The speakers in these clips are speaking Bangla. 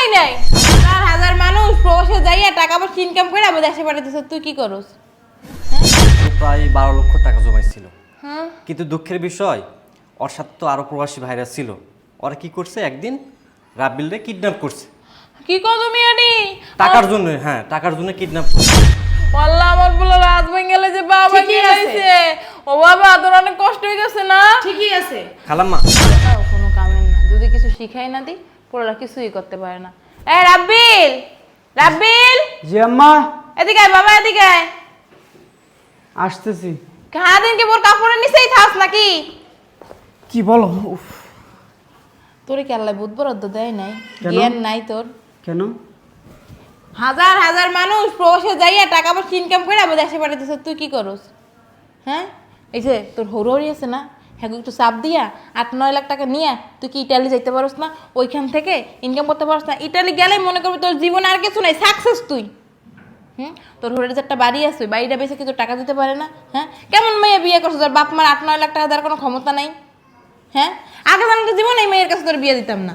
হয় নাই। হাজার হাজার মানুষ প্রবাসে যাইয়া টাকা পয়সা ইনকাম করে আবার দেশে পাঠাইতেছ, তুই কি করস? প্রায় 12 লক্ষ টাকা জমাইছিল। হ্যাঁ, কিন্তু দুঃখের বিষয়, ওর সাথে তো আরো প্রবাসী ভাইরা ছিল। ওরা কি করছে, একদিন রাব্বিলরে কিডন্যাপ করছে কি কর তুমি আনি? টাকার জন্য। হ্যাঁ, টাকার জন্য কিডন্যাপ করছে। আল্লাহ, আমার বলে রাত গেলে যে বাবা কি হইছে? ও বাবা, তোর অনেক কষ্ট হইতেছে না? ঠিকই আছে। খালাম্মা, কোনো কামের না, যদি কিছু শিখাই না দি পোলারা কিছুই করতে পারে না। এ রাব্বিল, রাব্বিল, জি আম্মা, এদিকে আয় বাবা, এদিকে আয়। আসতেছি। সারাদিন কি ওর কাপড়ের নিচেই থাস নাকি? কি বলো? উফ, তোরে কি আল্লাহ বুধ বরাদ্দ দেয় নাই? কেন? জ্ঞান নাই তোর? কেন? হাজার হাজার মানুষ প্রবাসে যাইয়া টাকা পয়সা ইনকাম করে আবার দেশে পাঠাইতেছ, তুই কি করস? হ্যাঁ, এই যে তোর হৌরহরি আছে না, হ্যাঁ একটু চাপ দিয়া 8-9 লাখ টাকা নিয়ে তুই কি ইটালি যাইতে পারস না? ওইখান থেকে ইনকাম করতে পারস না? ইটালি গেলেই মনে করবি তোর জীবনে আর কিছু নাই, সাকসেস তুই। তোর হরের যে একটা বাড়ি আছে, বাড়িটা বেশি কিছু টাকা দিতে পারে না? হ্যাঁ, কেমন মেয়ে বিয়ে করছো তোর বাপ মার 8-9 লাখ টাকা দেওয়ার কোনো ক্ষমতা নাই? হ্যাঁ, আগে জানলে তো জীবনে এই মেয়ের কাছে তোর বিয়ে দিতাম না।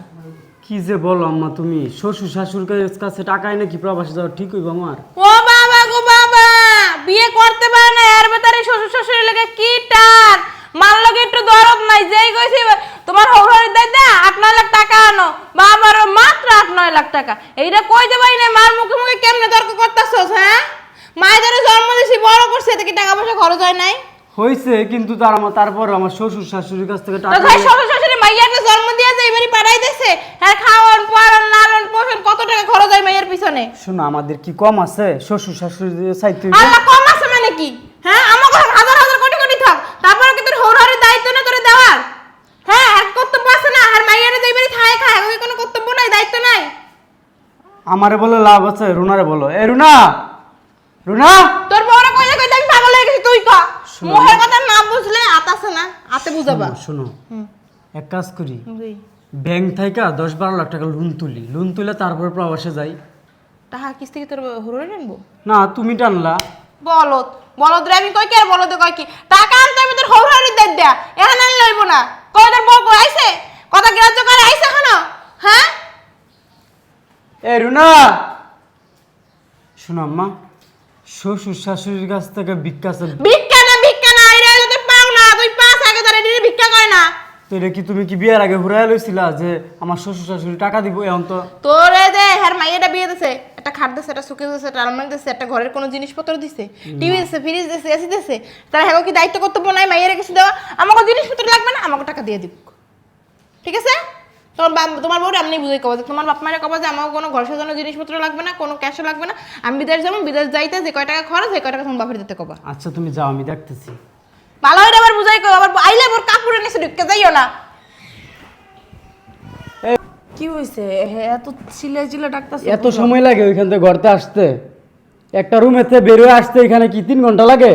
কি যে বলো আম্মা তুমি? শ্বশুর শাশুর কাছে টাকা এনে কি প্রবাসী যাওয়া ঠিক হইব আমার? ও বাবা গো বাবা, বিয়ে করতে পারে না এর ভেতরে শ্বশুর শাশুড়ির লাগে কি টান মার লগে একটু দরদ নাই। যেই কইছি তোমার হৌরারি দাদা 8-9 লাখ টাকা আনো, বাবার মাত্র 8-9 লাখ টাকা, এইটা কই দেবাই না? মার মুখে মুখে কেমনে তর্ক করতেছস? হ্যাঁ, মায়ের যারা জন্ম দিয়েছি বড় করছে, এতে কি টাকা পয়সা খরচ হয় নাই? হইছে, কিন্তু তারপর আমার শ্বশুর শাশুড়ির কাছ থেকে টাকা তো শ্বশুর শাশুড়ি মাইয়াকে জন্ম দিয়েছে, এবারই পাঠাইতেছে, হ্যাঁ খাওয়ান পড়ান লালন পোষণ কত টাকা খরচ হয় মাইয়ের পিছনে? শোনো, আমাদের কি কম আছে? শ্বশুর শাশুড়ি চাইতে আল্লাহ কম আছে মানে কি? হ্যাঁ, আমার ঘরে হাজার হাজার কোটি কোটি থাক, তারপরে কি তোর হৌরারির দায়িত্ব না তোরে দেওয়ার? হ্যাঁ, আর কর্তব্য আছে না? আর মাইয়ারে যেই বাড়ি খায় খায়, ওই কোনো কর্তব্য নাই, দায়িত্ব নাই? আমারে বলে লাভ আছে? রুনারে বলো। এ রুনা, রুনা, তোর বড় কইলে কইতে আমি পাগল হয়ে গেছি, তুই ক মুখের কথা না বুঝলে আতাছে না, আতে বুঝাবা। শোনো, এক কাজ করি, ব্যাংক থেকে 10-12 লাখ টাকা লোন তুলে তারপরে প্রবাসে যাই। টাকা কিস্তি কি তোর হৌরারি আনবো? না, তুমি টানলা। বলদ বলদ রে, আমি কই কি আর বলদ কই কি? টাকা আনতে আমি তোর হৌরারির দায়িত্ব দেয়া এখানে আনলে লইব না। কই তোর বউ কই আইছে? কথা গ্রাহ্য করে আইছে এখনো? হ্যাঁ, এ রুনা, শোনো আম্মা, শ্বশুর শাশুড়ির কাছ থেকে ভিক্ষা ভিক্ষা না, এরা হলো তুই পাও না, তুই পাস আগে ধরে নিয়ে ভিক্ষা করে না। তো এটা কি তুমি কি বিয়ের আগে ঘুরাই লইছিলা যে আমার শ্বশুর শাশুড়ি টাকা দিব? এখন তো তোরে দে হ্যার মাইয়াটা বিয়ে দিছে, একটা খাট দিছে, একটা সুকেস দিছে, একটা আলমারি দিছে, একটা ঘরের কোনো জিনিসপত্র দিছে, টিভি দিছে, ফ্রিজ দিছে, এসি দিছে, তারা হ্যাঁ কি দায়িত্ব কর্তব্য নাই মাইয়ারে কিছু দেওয়া? আমাকে জিনিসপত্র লাগবে না, আমাকে টাকা দিয়ে দিব, ঠিক আছে? তোমার বউরে আপনি বুঝে কবা যে তোমার বাপ মায়ের কবা যে আমাকে কোনো ঘর সাজানো জিনিসপত্র লাগবে না, কোনো ক্যাশও লাগবে না, আমি বিদেশ যাবো, বিদেশ যাইতে যে কয় টাকা খরচ সেই কয় টাকা তোমার বাপের দিতে কবা। আচ্ছা তুমি যাও, আমি দেখতেছি। ভালো হয়ে আবার বুঝাই কো, আবার আইলে ওর কাপড়ে নিচে ঢুকে যাইও না। কি হইছে? এত চিল্লাই ডাকতাছ? এত সময় লাগে ওইখান থেকে ঘরতে আসতে? একটা রুমেতে বের হয়ে আসতে এখানে কি 3 ঘন্টা লাগে?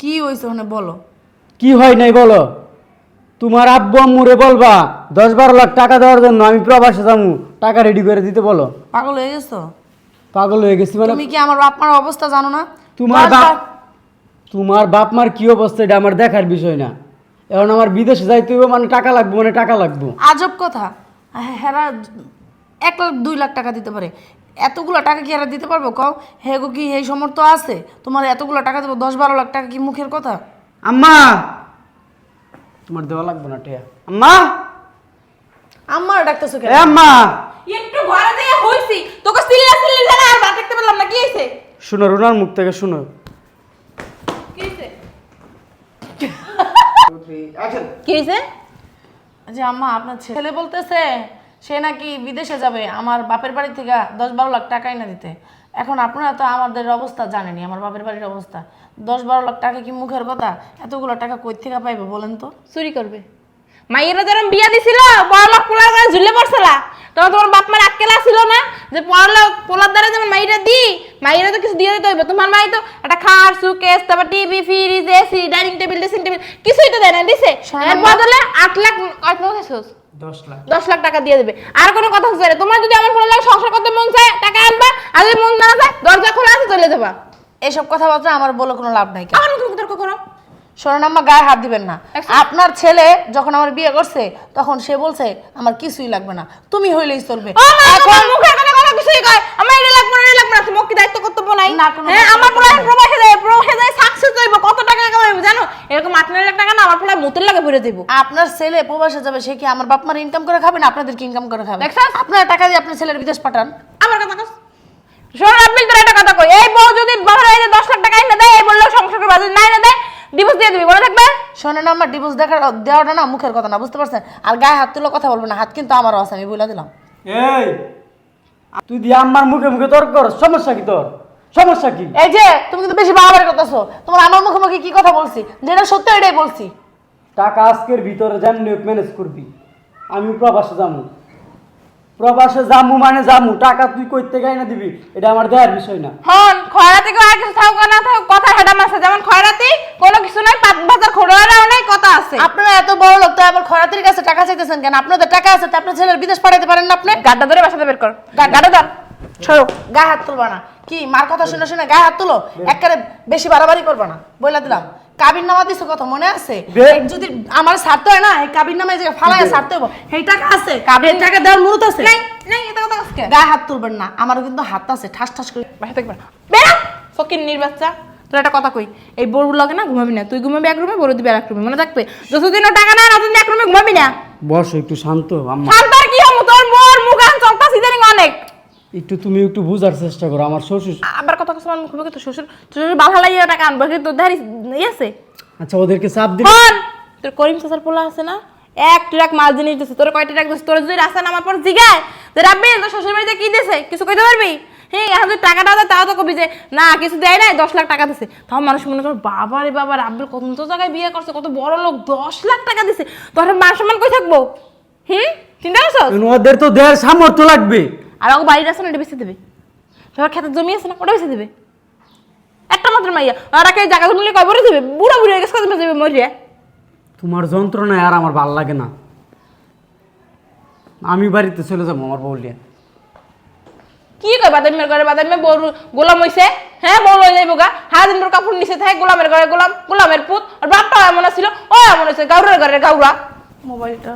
কি হইছে ওখানে বলো? কি হয় নাই বলো? তোমার আব্বু আম্মুরে বলবা 10-12 লাখ টাকা দেওয়ার জন্য আমি প্রবাসে যাবো, টাকা রেডি করে দিতে বলো। পাগল হয়ে গেছো? পাগল হয়ে গেছি মানে? তুমি কি আমার বাপ মার অবস্থা জানো না? তোমার বাপ মার কি অবস্থা এটা আমার দেখার বিষয় না। এখন আমার বিদেশে যাইতে হবে মানে টাকা লাগবে, মানে টাকা লাগবে। আজব কথা, হেরা 1 লাখ 2 লাখ টাকা দিতে পারে, এতগুলো টাকা কি হেরা দিতে পারবো? কও হেগো কি এই সমর্থ আছে তোমার এতগুলো টাকা দেবো? 10-12 লাখ টাকা কি মুখের কথা? আম্মা, তোমার দেওয়া লাগবে না টিয়া। আম্মা, আমার ডাকতেছো কেন? এ আম্মা, একটু ঘরে দিয়ে হইছি তোকে সিল্লি জানা আর বাদ দেখতে পারলাম না, কি হইছে? শুনো, রুনার মুখ থেকে শুনো। কি হইছে? কি হইছে? যে আম্মা আপনার ছেলে বলতেছে সে নাকি বিদেশে যাবে আমার বাপের বাড়ি থেকে 10-12 লাখ টাকা এনে দিতে। এখন আপনারা তো আমাদের অবস্থা জানেনি, আমার বাপের বাড়ির অবস্থা। 10-12 লাখ টাকা কি মুখের কথা? এতগুলো টাকা কই থেকে পাইবে বলেন তো? চুরি করবে? মাইয়েরা যখন বিয়া দিছিল বড় লোক পোলার গায়ে ঝুলে পড়ছিলা, তখন তোমার বাপ মার আক্কেলা ছিল না যে পড়ালোক পোলার দ্বারা যেমন মাইরা দি, মাইরা তো কিছু দিয়ে দিতে হইবে। তোমার মাই তো একটা খাট সুকেস, তারপর TV fridge AC dining table dressing table কিছুই তো দেয় না, দিছে। এর বদলে 8 লাখ 10 লাখ টাকা দিয়ে দেবে। আর কোনো কথা হচ্ছে না, তোমার যদি আমার পোলার সংসার করতে মন চায় টাকা আনবা, আর যদি মন না চায় দরজা খোলা আছে চলে যাবা। এসব কথাবার্তা আমার বলে কোনো লাভ নাই। এখন তুমি তর্ক করো? শোনেন আম্মা, গায়ে হাত দিবেন না। আপনার ছেলে যখন আমার বিয়ে করছে তখন সে বলছে আমার কিছুই লাগবে না, তুমি হইলেই চলবে। এখন মুখের কথা কোনো কিছুই কয় আমার এটা লাগবে না, এটা লাগবে না, তোমার কি দায়িত্ব কর্তব্য নাই? না, কোনো হ্যাঁ, আমার পোলা প্রবাসে যায় সাকসেস হইব, কত টাকা কামাইব জানো? এরকম 8-9 লাখ টাকা না আমার পোলা মুতের লাগে ভরে দেব। আপনার ছেলে প্রবাসে যাবে, সে কি আমার বাপ মার ইনকাম করে খাবে না আপনাদের কি ইনকাম করে খাবে? দেখছস? আপনার টাকা দিয়ে আপনার ছেলের বিদেশ পাঠান। আমার কথা কস শোন রাব্বিল, তোর একটা কথা কই, এই বউ যদি বাহারে এই যে 10 লাখ টাকা এনে দেয়, এই বললো সংসার করে বাজে না এনে দেয়, ডিভোর্স দিয়ে দিবি, মনে থাকবে? শোনেন আমার, ডিভোর্স দেওয়াটা না মুখের কথা না, বুঝতে পারছেন? আর গায়ে হাত তুলে কথা বলবেন না, হাত কিন্তু আমারও আছে, আমি বলে দিলাম। এই তুই দিয়ে আমার মুখে মুখে তর্ক কর, সমস্যা কি তোর? সমস্যা কি? এই যে তুমি কিন্তু বেশি বাড়াবাড়ি করতেছো, তোমার আমার মুখে মুখে কি কথা বলছি, যেটা সত্য এটাই বলছি। টাকা আজকের ভিতরে যেমনি ম্যানেজ করবি। আমি প্রবাসে যাবো, প্রবাসে যাবো মানে যাবো, টাকা তুই কইতে গাই না দিবি, এটা আমার দেওয়ার বিষয় না। হন খয়রাতি কো আর কিছু থাক না থাক, কথা হেডা মাসে যেমন খয়রাতি কোনো কিছু নাই, পাত বাজার খোড়ারাও নাই, কথা আছে। আপনারা এত বড় লোক তো আবার খয়রাতির কাছে টাকা চাইতেছেন কেন? আপনাদের টাকা আছে তো আপনার ছেলের বিদেশ পাঠাতে পারেন না আপনি? গাড্ডা ধরে বাসাতে বের কর, গাড্ডা ধর। ছড়ো, গায়ে হাত তুলবা না। কি মার কথা শুনে শুনে গায়ে হাত তুলো? একবারে বেশি বাড়াবাড়ি করবা না, বইলা দিলাম। কাবির নামা দিছো কথা মনে আছে? এই যদি আমার ছাড়তে হয় না, এই কাবির নামা যে ফালায় ছাড়তে হবে, এই টাকা আছে, কাবির টাকা দেওয়ার মুরত আছে। নাই নাই, এটা কথা আজকে গায়ে হাত তুলবেন না, আমারও কিন্তু হাত আছে, ঠাস ঠাস করে। বাসা থেকে বেরা ফকির নির্বাচ্চা। তোর একটা কথা কই, এই বড় লাগে না ঘুমাবি না, তুই ঘুমাবি এক রুমে, বড় দিবি আর এক রুমে, মনে থাকবে? যতদিনও টাকা না ততদিন এক রুমে ঘুমাবি না। বসো একটু শান্ত আম্মা, শান্ত আর কি হবো, তোর মোর মুখ আন চলতা সিজারিং অনেক। একটু তুমি একটু বুঝার চেষ্টা করো। আমার শ্বশুর, আবার কথা কস আমার মুখে মুখে, তোর শ্বশুর বাধা লাগিয়ে টাকা আনবো, তোর ধারি আছে। আচ্ছা ওদেরকে চাপ দিবি। হন তোর করিম চাচার পোলা আছে না, 1 ট্রাক মাল জিনিস দিছে, তোর কয়টি ট্রাক দিছে? তোর যদি রাস্তা নামার পর জিগায় যে রাব্বিল তোর শ্বশুর বাড়িতে কি দিছে, কিছু কইতে পারবি? হ্যাঁ, এখন যদি টাকাটা দেয় তাও তো কবি যে না কিছু দেয় নাই, 10 লাখ টাকা দিছে। তাও মানুষ মনে করে বাবা রে বাবা, রাব্বিল কত জায়গায় বিয়ে করছে, কত বড় লোক, 10 লাখ টাকা দিছে, তোর মান সম্মান কই থাকবো? চিন্তা করছো? ওদের তো দেওয়ার সামর্থ্য লাগবে। আর ওকে বাড়ির আছে না, এটা বেঁচে দেবে। সবার খেতে জমি আছে না, ওটা বেঁচে দেবে। একটা মাত্র মাইয়া, আর একটা জায়গা জমি কবরে দেবে, বুড়া বুড়ি হয়ে গেছে, কত বেঁচে দেবে মরিয়া। তোমার যন্ত্রণায় আর আমার ভাল লাগে না, আমি বাড়িতে চলে যাবো আমার বউলিয়া। কি কয় বাদামের ঘরে বাদামে বড় গোলাম হইছে? হ্যাঁ, বড় লই যাইব গা, হাদিন বড় কাপড় নিচে থাকে, গোলামের ঘরে গোলাম, গোলামের পুত। আর বাপটা এমন ছিল, ও এমন হয়েছে গাউরের ঘরে গাউরা। মোবাইলটা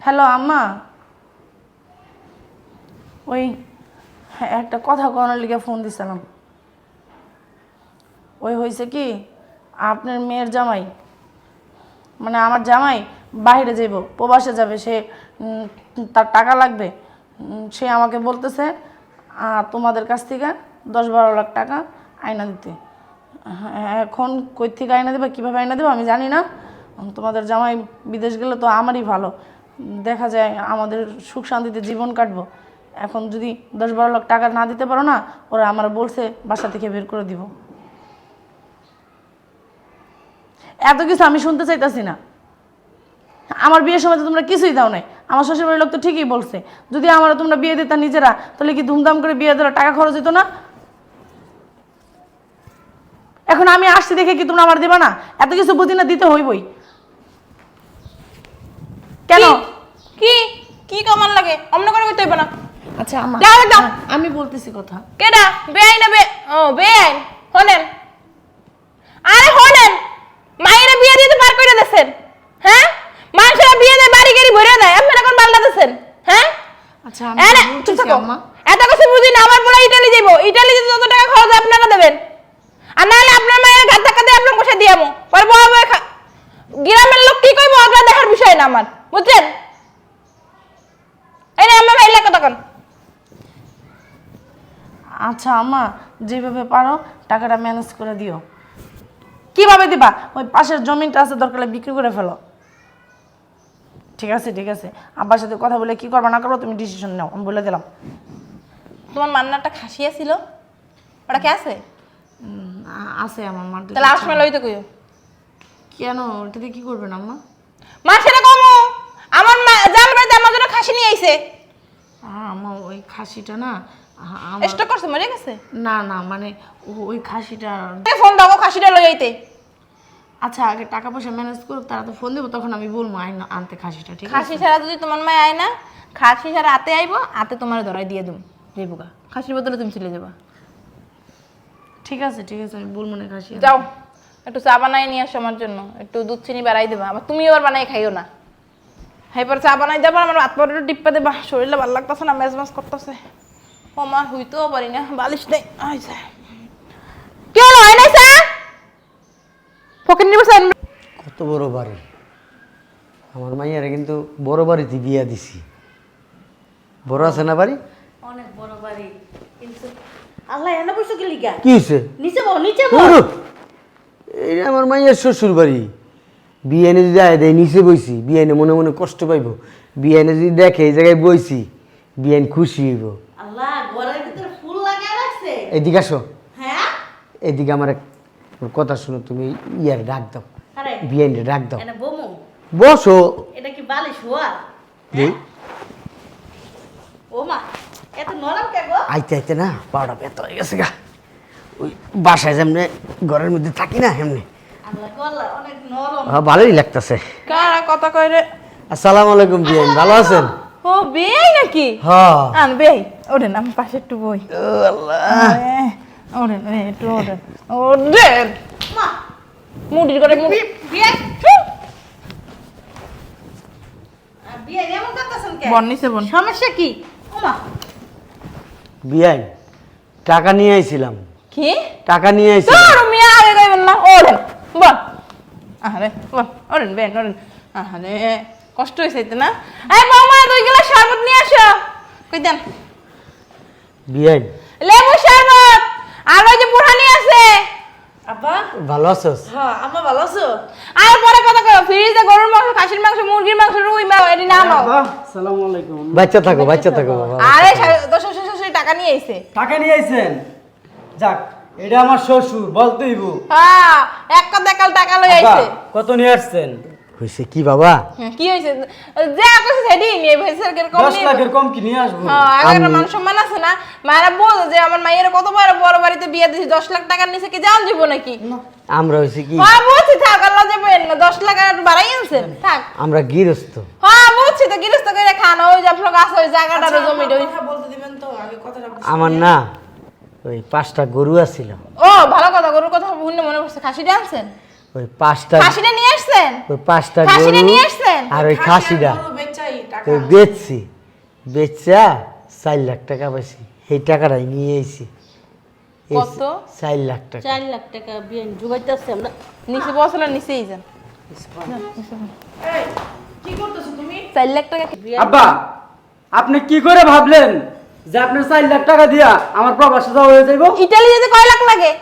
হ্যালো আম্মা, ওই একটা কথা করার লিগে ফোন দিছিলাম। ওই হয়েছে কি, আপনার মেয়ের জামাই, মানে আমার জামাই বাইরে যাইব, প্রবাসে যাবে, সে তার টাকা লাগবে। সে আমাকে বলতেছে তোমাদের কাছ থেকে 10-12 লাখ টাকা আয়না দিতে। এখন কই থেকে আয়না দেবে, কীভাবে আয়না দেবো আমি জানি না। তোমাদের জামাই বিদেশ গেলে তো আমারই ভালো, দেখা যায় আমাদের সুখ শান্তিতে জীবন কাটবো। এখন যদি 10-12 লাখ টাকা না দিতে পারো না, ওরা আমার বলছে বাসা থেকে বের করে দিব। এত কিছু আমি শুনতে চাইতাছি না। আমার বিয়ের সময় তো তোমরা কিছুই দাও নাই। আমার শ্বশুরবাড়ির লোক তো ঠিকই বলছে, যদি আমরা তোমরা বিয়ে দিতা নিজেরা, তাহলে কি ধুমধাম করে বিয়ে দিলে টাকা খরচ হতো না? এখন আমি আসছি দেখে কি তোমরা আমার দিবা না? এত কিছু বুঝি না, দিতে হইবই। কেন? কি কি কমান লাগে? অমন করে কইতে হইব না। আচ্ছা আম্মা, দাও, দাও। আমি বলতেছি কথা। কেডা বেআই না বে? ও বেআই, হনেন। আরে হনেন, মায়েরা বিয়ে দিতে পার কইরা দেন। হ্যাঁ, মানুষেরা বিয়ে দেয়, বাড়ি গাড়ি ভরে দেয়, আপনারা এখন পাল্টা দেন। হ্যাঁ, আচ্ছা চুপ থাকো। এত কিছু বুঝি না, আমার বলা ইটালি যাইব, ইটালি যেতে যত টাকা খরচ হয় আপনারা দেবেন, আর না হলে আপনার মায়ের ঘাট ধাক্কা দিয়ে আপনার বসে দিয়ামো। পরে বড় বড় গ্রামের লোক কি কইবো ওগুলা দেখার বিষয় না আমার, বুঝছেন? এই রে আমার ভাই লাগে তখন। আচ্ছা আম্মা, যেভাবে পারো টাকাটা ম্যানেজ করে দিও। কিভাবে দিবা? ওই পাশের জমিটা আছে, দরকার হলে বিক্রি করে ফেলো। ঠিক আছে ঠিক আছে, আব্বার সাথে কথা বলে কি করবা না করবো তুমি ডিসিশন নাও, আমি বলে দিলাম। তোমার মান্নারটা খাসিয়া ছিল, ওটা কে আছে? আছে আমার মার। তাহলে আর সময় লইতে কইও। কেন, এটাতে কি করবেন আম্মা? মা সেটা কমো, আমার মা জাল বাড়িতে আমার জন্য খাসি নিয়ে আইছে। আম্মা ওই খাসিটা না স্টক করছে, মরে গেছে? না না, মানে ওই খাসিটা ফোন দাও, খাসিটা লই আইতে। আচ্ছা আগে টাকা পয়সা ম্যানেজ করুক, তারা তো ফোন দেবো, তখন আমি বলবো আনতে খাসিটা, ঠিক আছে? খাসি ছাড়া যদি তোমার মায় আয় না, খাসি ছাড়া হাতে আইবো, হাতে তোমার ধরাই দিয়ে দুম রেবুকা, খাসির বদলে তুমি চলে যাবা। ঠিক আছে আমি বলবো না খাসি যাও একটু চা বানাই নিয়ে আসো আমার জন্য, একটু দুধ চিনি বাড়াই দেবা, আবার তুমি আবার বানাই খাইও না। হাইপার চা বানাই দেবা, আমার হাত পরে একটু টিপ্পা দেবা, শরীরটা ভালো লাগতেছে না, মেজমাজ করতেছে। ও মা হইতেও পারি না, বালিশ নেই। আইসা কি হলো, হয় নাই চা? ফকির নিবে স্যার। কত বড় বাড়ি! আমার মাইয়ারে কিন্তু বড় বাড়িতে বিয়া দিছি। বড় আছে না বাড়ি? অনেক বড় বাড়ি, কিন্তু আল্লাহ এনে বসে গেলি গা। কি হয়েছে? নিচে বল, নিচে বল। এই আমার মাইয়ার শ্বশুর বাড়ি। বিয়ানে যদি আয় দেয় নিচে বইছি, বিয়ানে মনে মনে কষ্ট পাইব। বিয়ানে যদি দেখে এই জায়গায় বইছি, বিয়ান খুশি হইব। আল্লাহ ঘরের ভিতরে ফুল লাগিয়ে রাখছে। এদিকে আসো, হ্যাঁ এদিকে আমার কথা শুনো, তুমি ইয়ার ডাক দাও, আরে বিয়ানরে ডাক দাও। এটা বমু, বসো। এটা কি বালিশ হওয়া? দেই ও মা, এত নরম কে গো? আইতে আইতে না পাউডার ব্যথা হয়ে গেছে গা। ওই বাসায় যেমনি ঘরের মধ্যে থাকি না এমনি আল্লাহ গো আল্লাহ, অনেক নরম। ভালোই লাগতেছে। কারা কথা কয় রে? আসসালামু আলাইকুম বিয়ান, ভালো আছেন? ও বেই নাকি? হ্যাঁ। আন বেই ওঠেন, আমার পাশে একটু বই। ও আল্লাহ, ওঠেন একটু ওঠেন, ওঠেন। মা মুড়ির করে মুড়ি। বিয়ে বিয়ে এমন করতেছেন কে? বন নিচে বন। সমস্যা কি? ও মা বিয়ান টাকা নিয়ে আইছিলাম, কি? টাকা নিয়ে আইছিলাম। তোর মিয়া আগে কইবেন না, ওঠেন বল। আরে বল, ওঠেন বেন ওঠেন। আরে কষ্ট হইছে তো না? এই মামা 2 গ্লাস শরবত নিয়ে আসো। কই দেন? বিয়ান লেবু শরবত আর ওই যে বুড়ানি আছে। আব্বা। ভালো আছোস? হ্যাঁ আম্মা ভালো আছো? আর পরে কথা কই, ফ্রিজে গরুর মাংস, খাসির মাংস, মুরগির মাংস, রুই মাছ এডি নাম নাও। আসসালামু আলাইকুম। বাচ্চা থাকো বাবা। আরে দশ টাকা নিয়ে আইছে। টাকা নিয়ে আইছেন? যাক, এটা আমার শ্বশুর, বলতেইব। হ্যাঁ, এক কথা কাল টাকা লই আইছে। কত নিয়ে আসছেন? হইছে কি বাবা? কি হইছে? যে কইছে সেডি নিয়ে হইছে, এর কম 10 নিয়ে। লাখের কম কি নিয়ে আসবো? হ্যাঁ, একটা মান সম্মান আছে না? মায়েরা বলে যে আমার মায়ের কত বড় বাড়িতে বিয়ে দিছি, 10 লাখ টাকার নিচে কি জান দিব নাকি? আমরা হইছে কি, হ্যাঁ বুঝছি, থাক আল্লাহ যাবেন না, 10 লাখ আর বাড়াই আনছেন থাক। আমরা গৃহস্থ। হ্যাঁ বুঝছি, তো গৃহস্থ করে খানা, ওই যে আপনার গাছ, ওই জায়গাটার জমিটা ওই। কথা বলতে দিবেন তো, আগে কথাটা আমার না ওই 5টা গরু আছিল, ও ভালো কথা, গরুর কথা শুনে মনে পড়ছে, খাসিটা আনছেন? ওই 5টা, খাসিটা নিয়ে আসছেন? ওই 5টা খাসিটা গরু নিয়ে আসছেন? আর ওই খাসিটা বেচাই টাকা ওই বেচছি, বেচা 4 লাখ টাকা পাইছি। এই টাকাটাই নিয়ে আইছি। কত? 4 লাখ টাকা। 4 লাখ টাকা বিয়ে জুগাইতেছে আমরা। নিচে বসলে নিচেই যান। এই কি করতেছো তুমি? 4 লাখ টাকা আব্বা, আপনি কি করে ভাবলেন যে আপনার 4 লাখ টাকা দিয়া আমার প্রবাসে যাওয়া হয়ে যাইব? ইতালি যেতে কয় লাখ লাগে?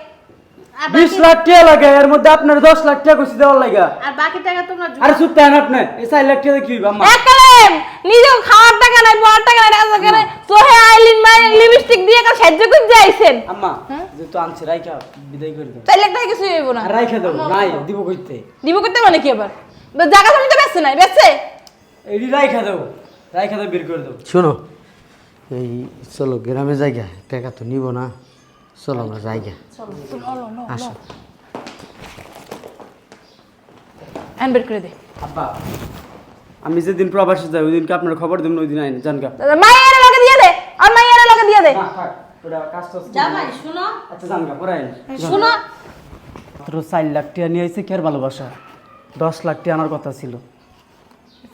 20 লাখ টাকা লাগে, এর মধ্যে আপনার 10 লাখ টাকা কইছি দেওয়ার লাগা। আর বাকি টাকা তোমরা আরে চুপ থাকেন আপনি। এই 4 লাখ টাকা কি হইব আম্মা? এক কালেম নিজে খাওয়ার টাকা নাই, বড় টাকা নাই, টাকা করে সোহে আইলিন মাই লিপস্টিক দিয়ে কাল সাহায্য করতে আইছেন। আম্মা যেহেতু আনছি রাইখা বিদায় করে দেব। 4 লাখ টাকা কিছু হইব না। আর রাইখা দেব, নাই দিব কইতে। দিব করতে মানে কি আবার? জায়গা জমি তো বেচছে নাই, বেচছে? এডি রাইখা দেব, রাইখা দেব, বের করে দেব। শোনো, এই চলো গ্রামে জায়গা, টাকা তো নিব না, চলো আমরা জায়গা আসো। আন বের করে দে। আব্বা, আমি যেদিন প্রবাসে যাই ওই দিনকে আপনার খবর দেব, ওই দিন আইন জানগা। মাইয়ারে লগে দিয়ে দে, আর মাইয়ারে লগে দিয়ে দে। না থাক, ওটা কাজটা জামাই শুনো, আচ্ছা জানগা পরে আইন। শুনো। মাত্র 4 লাখ টাকা নিয়ে আইছে, কের ভালোবাসা। 10 লাখ টাকা আনার কথা ছিল।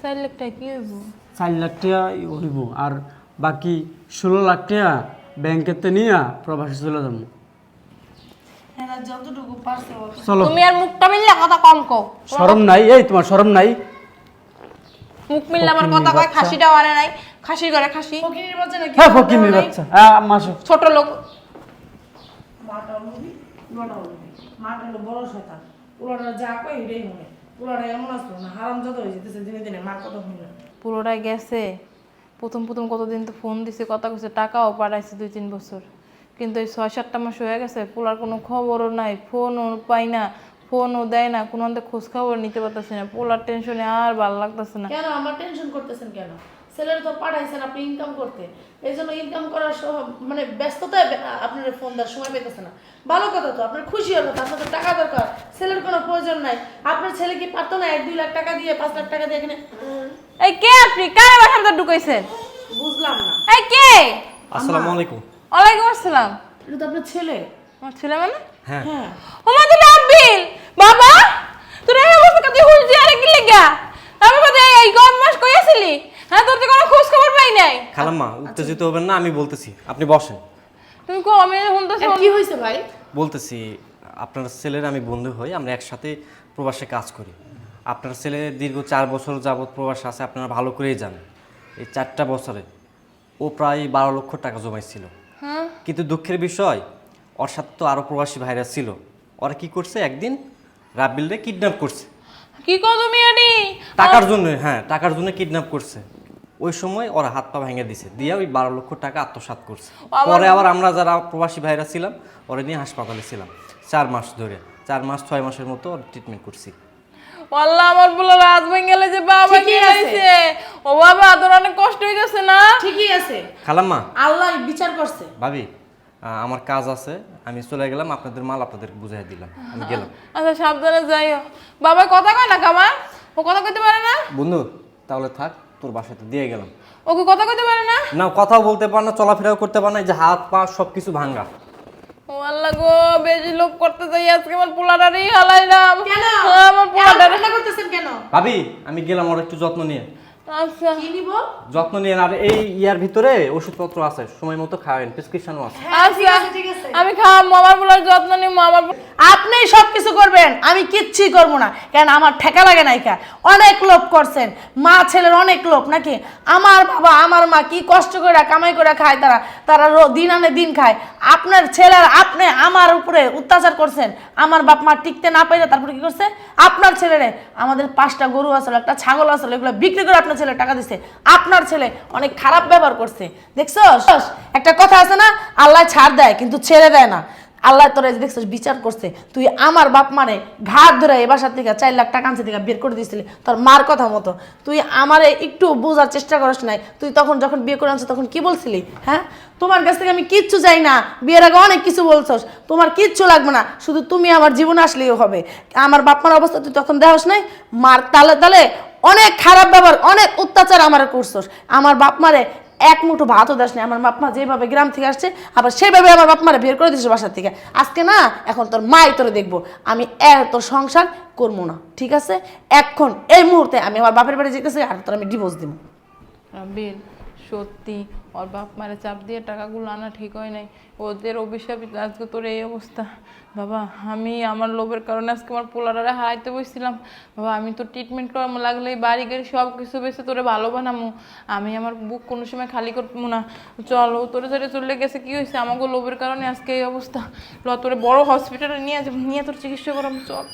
4 লাখ টাকা কি হইব? 4 লাখ টাকা হইব, আর বাকি 16 লাখ টাকা ব্যাংকেতে নিয়ে প্রবাসে চলে যাবো। এরা যতটুকু পারছে চলো। তুমি আর মুখটা মিললে কথা কম কও। শরম নাই? এই তোমার শরম নাই? মুখ মিললে আমার কথা কয়, খাসিটাও আনে নাই, খাসির ঘরে খাসি। ফকিরের বাচ্চা নাকি? হ্যাঁ ফকিনির বাচ্চা। হ্যাঁ আম্মা আসো। ছোট লোক। মাটা লবি, বড়টা লবি। মাটা হলো বড় শয়তান। পুরোটা যা কয় এটাই মনে। পুরোটা এমন আসলো না, হারামজাদা হয়ে যেতেছে দিনে দিনে, মার কথা শুনে না। পুরোটাই গেছে। প্রথম কতদিন তো ফোন দিছে, কথা কইছে, টাকাও পাঠাইছে 2-3 বছর, কিন্তু এই 6-7টা মাস হয়ে গেছে, পোলার কোনো খবরও নাই, ফোনও পাই না, ফোনও দেয় না, কোনো খোঁজ খবর নিতে পারতেছে না। পোলার টেনশনে আর ভালো লাগতেছে না। কেন আমার টেনশন করতেছেন কেন? ছেলের তো পাঠাইছেন আপনি ইনকাম করতে, এই জন্য ইনকাম করার মানে ব্যস্ততায় আপনার ফোন দেওয়ার সময় পেতেছে না। ভালো কথা তো, আপনার খুশি হলো তো, আপনার তো টাকা দরকার, ছেলের কোনো প্রয়োজন নাই। আপনার ছেলে কি পারতো না 1-2 লাখ টাকা দিয়ে 5 লাখ টাকা দিয়ে এখানে? এই কে আপনি কার বাসার ভিতর ঢুকাইছেন? বুঝলাম না। এই কে? আসসালামু আলাইকুম। ওয়ালাইকুম আসসালাম। এটা তো আপনার ছেলে। আমার ছেলে মানে? হ্যাঁ হ্যাঁ। ওমা তো রাব্বিল বাবা তোর এই অবস্থা কাজে হুলজি আরে কি লাগা? আমি বাদে এই গম মাস কই আছিলি? হ্যাঁ তোর তো কোনো খোঁজ খবর পাই নাই। খালাম্মা উত্তেজিত হবেন না, আমি বলতেছি, আপনি বসেন। তুমি কো আমি শুনতেছ? কি হয়েছে ভাই? বলতেছি, আপনার ছেলের আমি বন্ধু হই, আমরা একসাথে প্রবাসে কাজ করি। আপনার ছেলে দীর্ঘ 4 বছর যাবৎ প্রবাসে আছে, আপনারা ভালো করেই জানেন। এই 4টা বছরে ও প্রায় 12 লক্ষ টাকা জমাইছিল। কিন্তু দুঃখের বিষয়, ওর সাথে তো আরও প্রবাসী ভাইরা ছিল। ওরা কি করছে, একদিন রাব্বিলরে কিডন্যাপ করছে কি কো তুমি আনি? টাকার জন্য। হ্যাঁ, টাকার জন্য কিডন্যাপ করছে। ওই সময় ওরা হাত পা ভেঙে দিছে, দিয়ে ওই 12 লক্ষ টাকা আত্মসাৎ করছে। পরে আবার আমরা যারা প্রবাসী ভাইরা ছিলাম ওরা নিয়ে হাসপাতালে ছিলাম 4 মাস ধরে। 4 মাস 6 মাসের মতো ট্রিটমেন্ট করছি। আল্লাহ আমার বলে রাত ভেঙে গেলে যে বাবা কি ঠিকই আছে। হইছে? ও বাবা তোর অনেক কষ্ট হইতেছে না? ঠিকই আছে, খালাম্মা, আল্লাহ বিচার করছে। ভাবি, আমার কাজ আছে, আমি চলে গেলাম। আপনাদের মাল আপনাদের বুঝাই দিলাম, আমি গেলাম। আচ্ছা সাবধানে যাইও। বাবা কথা কয় না কামা? ও কথা কইতে পারে না? বন্ধু তাহলে থাক, তোর বাসাতে দিয়ে গেলাম। ওকে কথা কইতে পারে না? না, কথাও বলতে পার না, চলাফেরাও করতে পার না, এই যে হাত পা সব কিছু ভাঙ্গা। ও আল্লাহ গো, বেশি লোভ করতে যাই আজকে আমার পোলাটারই হালাইলাম। কেন? আমার পোলাটার রান্না করতেছেন কেন? ভাবি, আমি গেলাম, ওর একটু যত্ন নিয়ে। আচ্ছা কি নিব? যত্ন নিয়ে। আর এই ইয়ার ভিতরে ওষুধপত্র আছে, সময় মতো খাওয়েন, প্রেসক্রিপশনও আছে। ঠিক আচ্ছা আছে, ঠিক আছে। আমি খাওয়াবো, আমার পোলার যত্ন নিবো। আমার আপনি সবকিছু করবেন, আমি কিচ্ছুই করবো না। কেন আমার ঠেকা লাগে নাই কা? অনেক লোভ করছেন, মা ছেলের অনেক লোভ নাকি? আমার বাবা আমার মা কি কষ্ট করে কামাই করে খায়, তারা তারা দিন আনে দিন খায়। আপনার ছেলের আপনি আমার উপরে অত্যাচার করছেন। আমার বাপ মা টিকতে না পাইলে তারপরে কি করছে? আপনার ছেলেরে, আমাদের 5টা গরু আসলে, একটা ছাগল আসলে, এগুলো বিক্রি করে আপনার ছেলে টাকা দিছে। আপনার ছেলে অনেক খারাপ ব্যবহার করছে, দেখছো? একটা কথা আছে না, আল্লাহ ছাড় দেয় কিন্তু ছেড়ে দেয় না। আল্লাহ তোরা দেখছিস বিচার করছে। তুই আমার বাপ মানে ঘাট ধরে এ বাসার থেকে 4 লাখ টাকা আনছে থেকে বের করে দিয়েছিলি তোর মার কথা মতো। তুই আমারে একটু বোঝার চেষ্টা করিস নাই। তুই তখন যখন বিয়ে করে আনছিস তখন কি বলছিলি? হ্যাঁ, তোমার কাছ থেকে আমি কিচ্ছু চাই না, বিয়ের আগে অনেক কিছু বলছস, তোমার কিচ্ছু লাগবে না, শুধু তুমি আমার জীবনে আসলেই হবে। আমার বাপ মার অবস্থা তুই তখন দেখাস নাই, মার তালে তালে অনেক খারাপ ব্যবহার, অনেক অত্যাচার আমার করছস। আমার বাপ মারে এক মুঠো ভাতও দাস নেই। আমার বাপ মা যেভাবে গ্রাম থেকে আসছে আবার সেভাবে আমার বাপ মারে বের করে দিচ্ছে বাসার থেকে। আজকে না, এখন তোর মাই তোরে দেখবো, আমি তোর সংসার করবো না, ঠিক আছে? এখন এই মুহূর্তে আমি আমার বাপের বাড়ি যেতেছি, আর তোর আমি ডিভোর্স দিব। রাব্বিল, সত্যি ওর বাপ মারে চাপ দিয়ে টাকাগুলো আনা ঠিক হয় নাই। ওদের অভিশাপ আজকে তোর এই অবস্থা। বাবা আমি আমার লোভের কারণে আজকে আমার পোলারে হারাইতে বসছিলাম। বাবা আমি তো ট্রিটমেন্ট করামো, লাগলে এই বাড়ি গাড়ি সব কিছু বেছে তোরে ভালো বানামো। আমি আমার বুক কোনো সময় খালি করবো না। চল, ও তোরে ছেড়ে চলে গেছে, কি হয়েছে? আমাকে লোভের কারণে আজকে এই অবস্থা। তোরে বড় হসপিটালে নিয়ে তোর চিকিৎসা করাবো, চল।